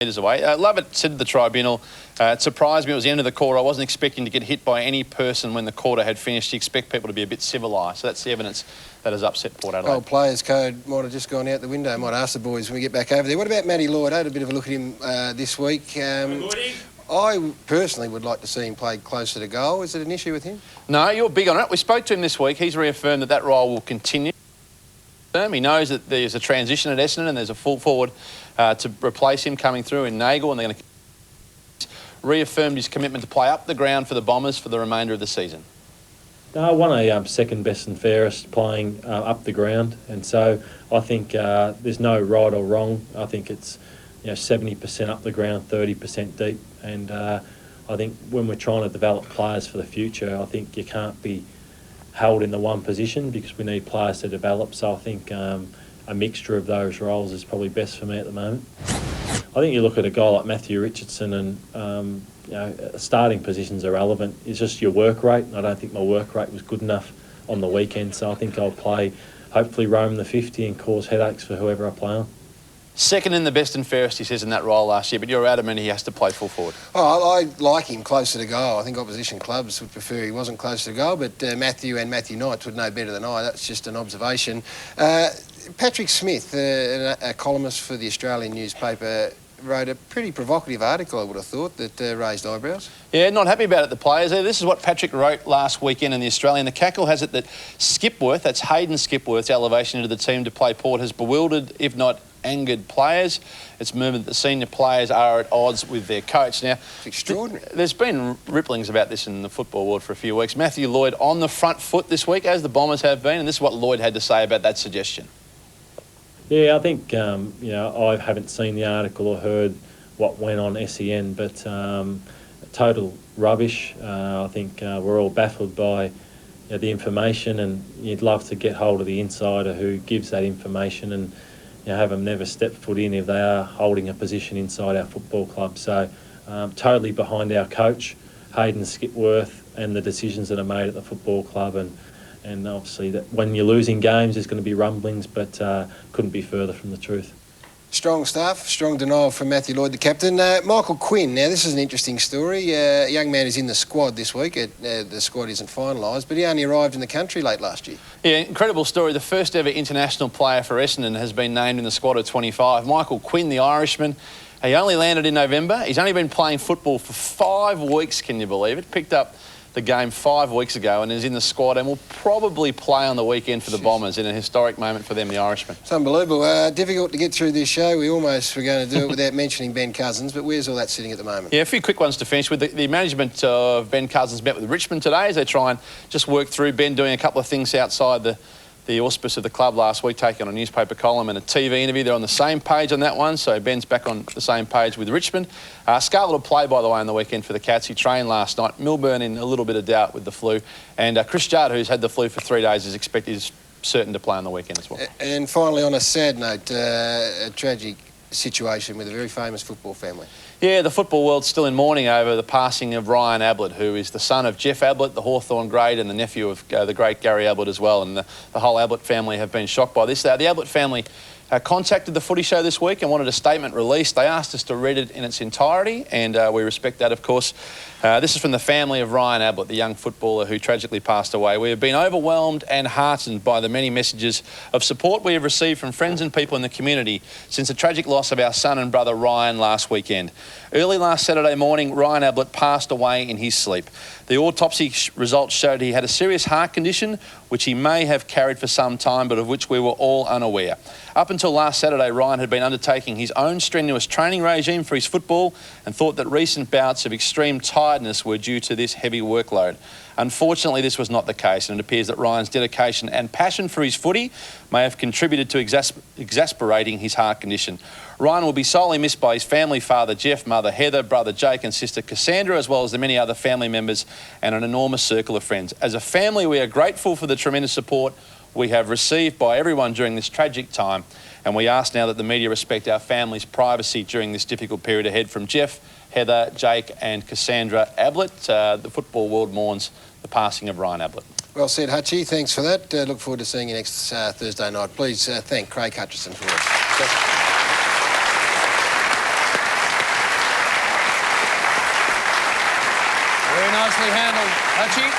metres away. Lovett said to the tribunal, it surprised me it was the end of the quarter. I wasn't expecting to get hit by any person when the quarter had finished. You expect people to be a bit civilised. So that's the evidence that has upset Port Adelaide. Old players' code might have just gone out the window. Might ask the boys when we get back over there. What about Matty Lloyd? I had a bit of a look at him this week. I personally would like to see him play closer to goal. Is it an issue with him? No, you're big on it. We spoke to him this week. He's reaffirmed that role will continue. He knows that there's a transition at Essendon and there's a full forward to replace him coming through in Nagel, and they're going to reaffirmed his commitment to play up the ground for the Bombers for the remainder of the season. No, one of second best and fairest playing up the ground, and so I think there's no right or wrong. I think it's 70% up the ground, 30% deep, and I think when we're trying to develop players for the future, I think you can't be held in the one position because we need players to develop. So I think a mixture of those roles is probably best for me at the moment. I think you look at a guy like Matthew Richardson and starting positions are relevant. It's just your work rate. I don't think my work rate was good enough on the weekend, so I think I'll play, hopefully roam the 50 and cause headaches for whoever I play on. Second in the best and fairest, he says, in that role last year, but you're adamant he has to play full forward. Oh, I like him closer to goal. I think opposition clubs would prefer he wasn't closer to goal, but Matthew and Matthew Knights would know better than I. That's just an observation. Patrick Smith, a columnist for the Australian newspaper, wrote a pretty provocative article, I would have thought, that raised eyebrows. Yeah, not happy about it, the players. This is what Patrick wrote last weekend in the Australian. The cackle has it that Skipworth, that's Hayden Skipworth's elevation into the team to play Port, has bewildered, if not angered, players. It's murmured that the senior players are at odds with their coach. Now, it's extraordinary. There's been ripplings about this in the football world for a few weeks. Matthew Lloyd on the front foot this week, as the Bombers have been, and this is what Lloyd had to say about that suggestion. Yeah, I think, I haven't seen the article or heard what went on SEN, but total rubbish. I think we're all baffled by the information, and you'd love to get hold of the insider who gives that information and have them never step foot in if they are holding a position inside our football club. So totally behind our coach, Hayden Skipworth, and the decisions that are made at the football club, and obviously that when you're losing games there's going to be rumblings, but couldn't be further from the truth. Strong stuff, strong denial from Matthew Lloyd, the captain. Michael Quinn, now this is an interesting story. A young man is in the squad this week. The squad isn't finalised, but he only arrived in the country late last year. Yeah, incredible story. The first ever international player for Essendon has been named in the squad of 25. Michael Quinn, the Irishman. He only landed in November. He's only been playing football for 5 weeks, can you believe it? Picked up the game 5 weeks ago and is in the squad and will probably play on the weekend for the Bombers in a historic moment for them, the Irishman. It's unbelievable. Difficult to get through this show. We almost were going to do it without mentioning Ben Cousins, but where's all that sitting at the moment? Yeah, a few quick ones to finish with. The management of Ben Cousins met with Richmond today as they try and just work through Ben doing a couple of things outside the auspice of the club last week, taking on a newspaper column and a TV interview. They're on the same page on that one, so Ben's back on the same page with Richmond. Scarlett will play, by the way, on the weekend for the Cats. He trained last night. Milburn in a little bit of doubt with the flu. And Chris Judd, who's had the flu for 3 days, is certain to play on the weekend as well. And finally, on a sad note, a tragic situation with a very famous football family. Yeah, the football world's still in mourning over the passing of Ryan Ablett, who is the son of Jeff Ablett, the Hawthorn great, and the nephew of the great Gary Ablett as well. And the whole Ablett family have been shocked by this. The Ablett family contacted the Footy Show this week and wanted a statement released. They asked us to read it in its entirety, and we respect that, of course. This is from the family of Ryan Ablett, the young footballer who tragically passed away. We have been overwhelmed and heartened by the many messages of support we have received from friends and people in the community since the tragic loss of our son and brother Ryan last weekend. Early last Saturday morning, Ryan Ablett passed away in his sleep. The autopsy results showed he had a serious heart condition, which he may have carried for some time, but of which we were all unaware. Up until last Saturday, Ryan had been undertaking his own strenuous training regime for his football and thought that recent bouts of extreme tiredness were due to this heavy workload. Unfortunately, this was not the case, and it appears that Ryan's dedication and passion for his footy may have contributed to exasperating his heart condition. Ryan will be sorely missed by his family, father Jeff, mother Heather, brother Jake and sister Cassandra, as well as the many other family members and an enormous circle of friends. As a family, we are grateful for the tremendous support we have received by everyone during this tragic time, and we ask now that the media respect our family's privacy during this difficult period ahead. From Jeff, Heather, Jake and Cassandra Ablett, the football world mourns the passing of Ryan Ablett. Well said, Hutchie. Thanks for that. Look forward to seeing you next Thursday night. Please thank Craig Hutchison for it. nicely handled, Hutchie.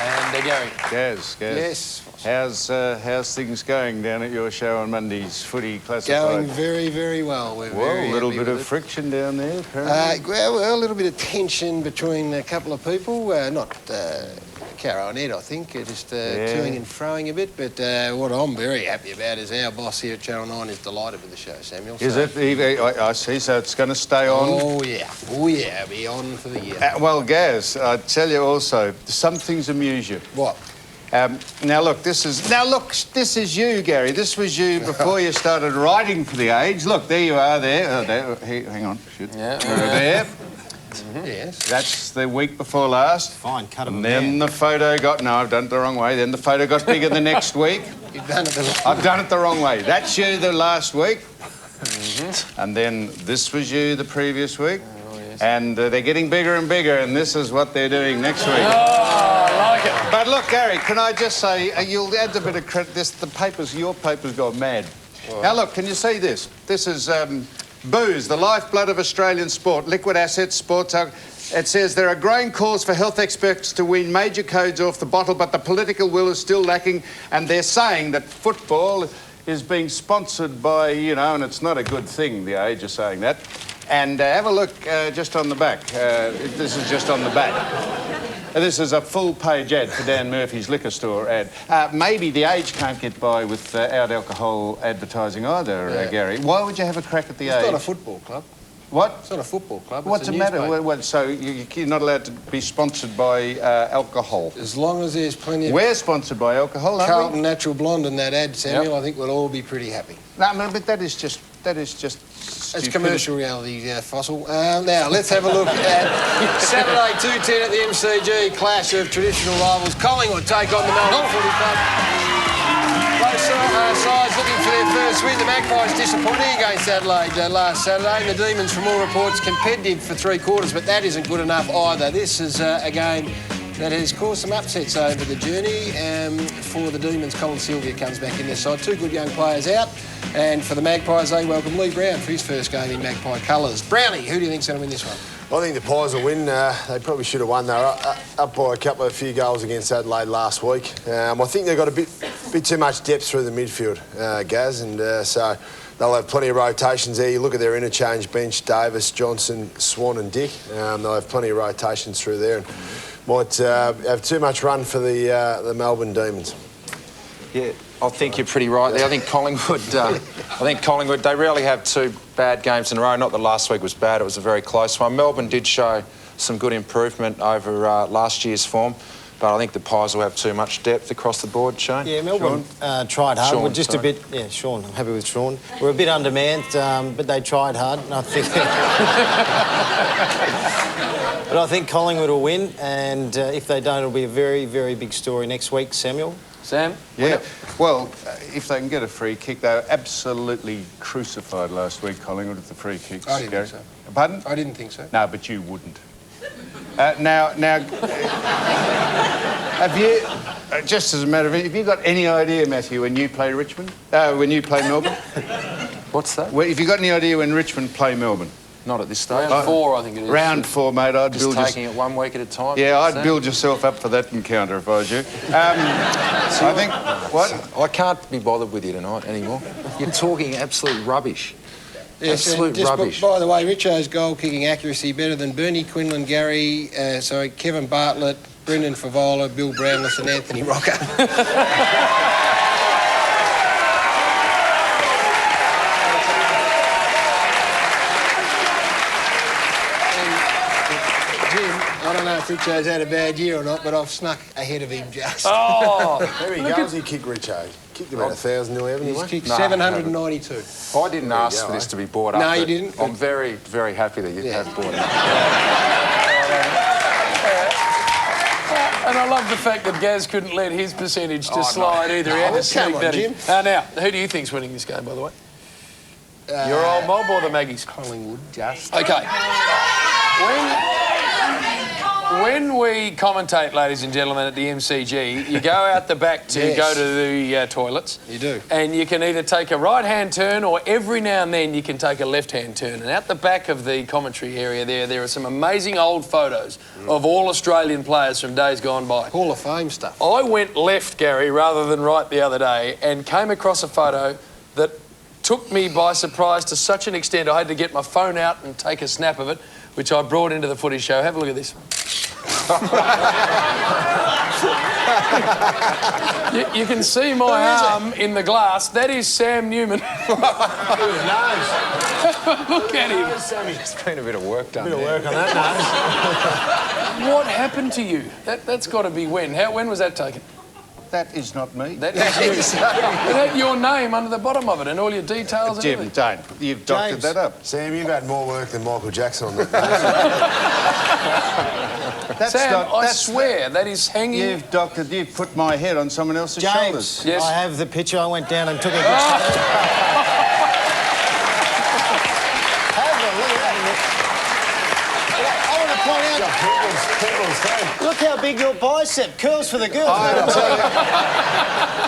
And Gary. Gaz. Yes. How's things going down at your show on Mondays, Footy Classified? Going very, very well. We're very a little happy bit with of it. friction down there, apparently. Well, a little bit of tension between a couple of people. Not Caro and Ed, I think. Just toing and froing a bit. But what I'm very happy about is our boss here at Channel 9 is delighted with the show, Samuel. Is it? I see, so it's going to stay on? Oh, yeah. It'll be on for the year. Well, Gaz, I tell you also, some things amuse you. What? Now look, this is you, Gary. This was you before you started writing for the Age. Look, there you are. There. Hang on. Yeah. There. Yes. That's the week before last. Fine, cut him. And then the photo got... No, I've done it the wrong way. Then the photo got bigger the next week. You've done it the wrong way. I've done it the wrong way. That's you the last week. And then this was you the previous week. Oh, yes. And they're getting bigger and bigger, and this is what they're doing next week. Oh, I like it. But look, Gary, can I just say, you'll add a bit of credit. Your paper's gone mad. What? Now, look, can you see this? This is booze, the lifeblood of Australian sport, liquid assets, sports... It says there are growing calls for health experts to wean major codes off the bottle, but the political will is still lacking, and they're saying that football is being sponsored by, and it's not a good thing, the Age is saying that. And have a look just on the back. This is just on the back. This is a full-page ad for Dan Murphy's liquor store ad. Maybe the Age can't get by without alcohol advertising either, Gary. Why would you have a crack at the Age? It's not a football club. What? It's not a football club. What's the matter? So you're not allowed to be sponsored by alcohol? As long as there's plenty of... We're sponsored by alcohol, aren't we? Carlton Natural Blonde in that ad, Samuel. Yep. I think we'll all be pretty happy. No, but that is just It's commercial reality, Fossil. Now, let's have a look at Saturday 2:10 at the MCG, clash of traditional rivals. Collingwood take on the Melbourne Footy Club. Both sides looking for their first win. The Magpies disappointing against Adelaide last Saturday, and the Demons, from all reports, competitive for 3 quarters, but that isn't good enough either. This is a game that has caused some upsets over the journey. For the Demons, Colin Sylvia comes back in their side. 2 good young players out. And for the Magpies, they welcome Lee Brown for his first game in Magpie colours. Brownie, who do you think's going to win this one? I think the Pies will win. They probably should have won. They were up by a few goals against Adelaide last week. I think they've got a bit too much depth through the midfield, Gaz, and so they'll have plenty of rotations there. You look at their interchange bench: Davis, Johnson, Swan, and Dick. They'll have plenty of rotations through there, and might have too much run for the Melbourne Demons. Yeah, I think you're pretty right there. I think Collingwood, they rarely have 2 bad games in a row. Not that last week was bad, it was a very close one. Melbourne did show some good improvement over last year's form, but I think the Pies will have too much depth across the board, Shane. Yeah, Melbourne tried hard. Sean, We're just a bit... Yeah, Sean, I'm happy with Sean. We're a bit undermanned, but they tried hard, and I think... But I think Collingwood will win, and if they don't, it'll be a very, very big story next week. Samuel? Sam? Yeah. Well, if they can get a free kick, they were absolutely crucified last week, Collingwood, with the free kicks. I didn't think so. Pardon? I didn't think so. No, but you wouldn't. Now, have you, just as a matter of fact, have you got any idea, Matthew, when you play Richmond? When you play Melbourne? What's that? Have you got any idea when Richmond play Melbourne? Not at this stage. Round 4, I think it is. Round 4, mate. I'd Just taking it 1 week at a time. Yeah, I'd build yourself up for that encounter if I was you. I think... What? I can't be bothered with you tonight anymore. You're talking absolute rubbish. Yes, absolute rubbish. By the way, Richo's goal-kicking accuracy better than Bernie, Quinlan, Kevin Bartlett, Brendan Favola, Bill Brownless and Anthony Rocker. I don't know if Richo's had a bad year or not, but I've snuck ahead of him just. Oh! How many goals did he kick, Richo? Kicked about 1,000 nil, haven't he? He's kicked 792. I didn't ask for this to be brought up. No, you didn't. I'm very, very happy that you have brought it up. And I love the fact that Gaz couldn't let his percentage slide either. He had to sneak that in. Now, who do you think's winning this game, by the way? Your old mob or the Maggies? Collingwood, just. OK. When we commentate, ladies and gentlemen, at the MCG, you go out the back to go to the toilets. You do. And you can either take a right-hand turn or every now and then you can take a left-hand turn. And out the back of the commentary area there are some amazing old photos of all Australian players from days gone by. Hall of Fame stuff. I went left, Gary, rather than right the other day and came across a photo that took me by surprise to such an extent I had to get my phone out and take a snap of it, which I brought into the Footy Show. Have a look at this. you can see my arm in the glass. That is Sam Newman. Look at him. It's been a bit of work done. Bit of work on that nose. What happened to you? That's got to be when? When was that taken? That is not me. That is you. It had your name under the bottom of it and all your details and Jim, everything. don't. You've doctored that up. Sam, you've had more work than Michael Jackson on that. Sam, I swear, that is hanging... You've put my head on someone else's shoulders. Yes. I have the picture. I went down and took a good shot. Have a look at that. I want to point out... Look how big your bicep curls for the girls.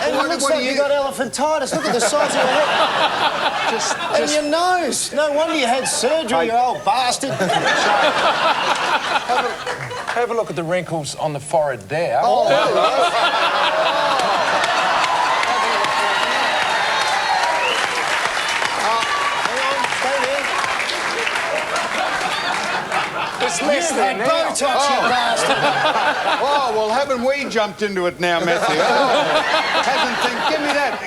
And it looks like you got elephantitis. Look at the size of your head. And your nose. No wonder you had surgery, you old bastard. Have a look at the wrinkles on the forehead there. Oh, It's less than Botox, you bastard. Oh, well, haven't we jumped into it now, Matthew?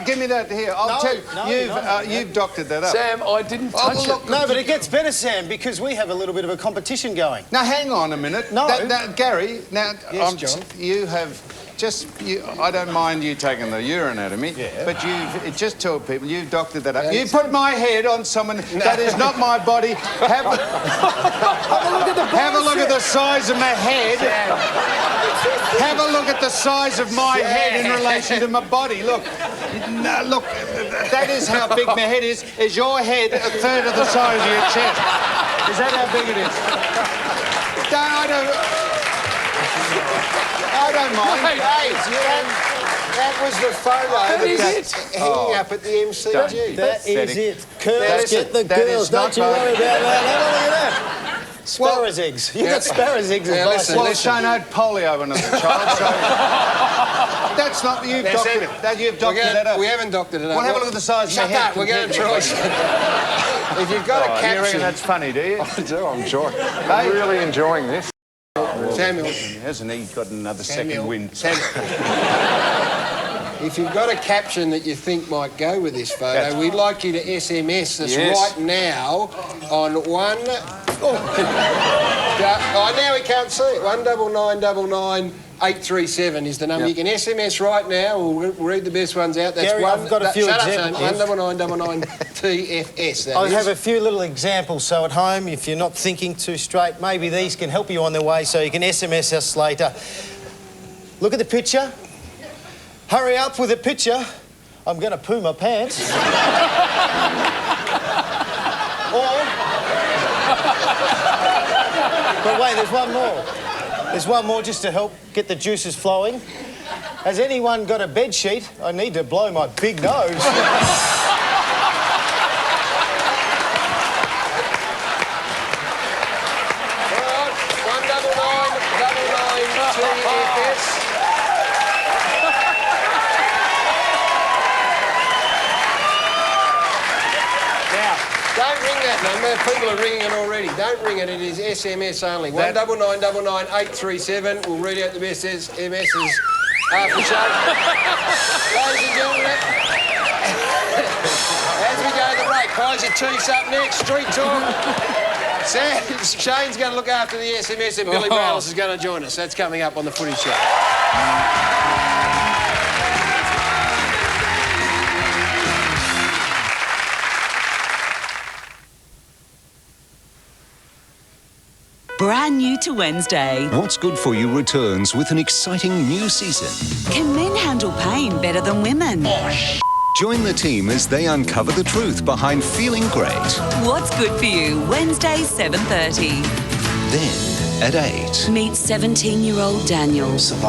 Give me that here. I'll tell you, you've doctored that up. Sam, I didn't touch it. No, but it gets better, Sam, because we have a little bit of a competition going. Now, hang on a minute. No. Gary, now, Yes, John. you have I don't mind you taking the urine out of me, but you've just told people you've doctored that up. You put my head on someone that is not my body. Have a look at the size of my head. Have a look at the size of my head in relation to my body. Look, look, that is how big my head is. Is your head a third of the size of your chest? Is that how big it is? I don't mind. That was the photo that's hanging up at the MCG. That is it. Girls get the girls. Don't you worry about that. Have a look at that. Sparrow's eggs. You got sparrow's eggs as well. Well, Shane had polio when I was a child, so... That's not... You've doctored it. You've doctored that up. We haven't doctored it up. Well, have a look at the size of my head. Shut up, we're going to try. If you've got a You reckon caption... that's funny, do you? I do, I'm enjoying. I'm really enjoying this. Samuel. Hasn't he got another second win? If you've got a caption that you think might go with this photo, we'd like you to SMS us right now on one... Oh, now we can't see it. 19999 is the number. You can SMS right now. We'll read the best ones out. That's Gary, I've got a few examples. 19999 TFS. I have a few little examples, so at home, if you're not thinking too straight, maybe these can help you on the way, so you can SMS us later. Look at the picture. Hurry up with the picture. I'm going to poo my pants. But wait, there's one more. There's one more just to help get the juices flowing. Has anyone got a bed sheet? I need to blow my big nose. 19999 Don't ring that number. People are ringing it already. Don't ring it. It is SMS only. 19999 We'll read out the best SMSs after show. Ladies and gentlemen, as we go to the break, Kaiser Chiefs up next. Street Talk. Shane's going to look after the SMS and Billy Browns is going to join us. That's coming up on the Footy Show. Brand new to Wednesday. What's Good For You returns with an exciting new season. Can men handle pain better than women? Join the team as they uncover the truth behind feeling great. What's Good For You, Wednesday, 7:30. Then at 8. Meet 17-year-old Daniel.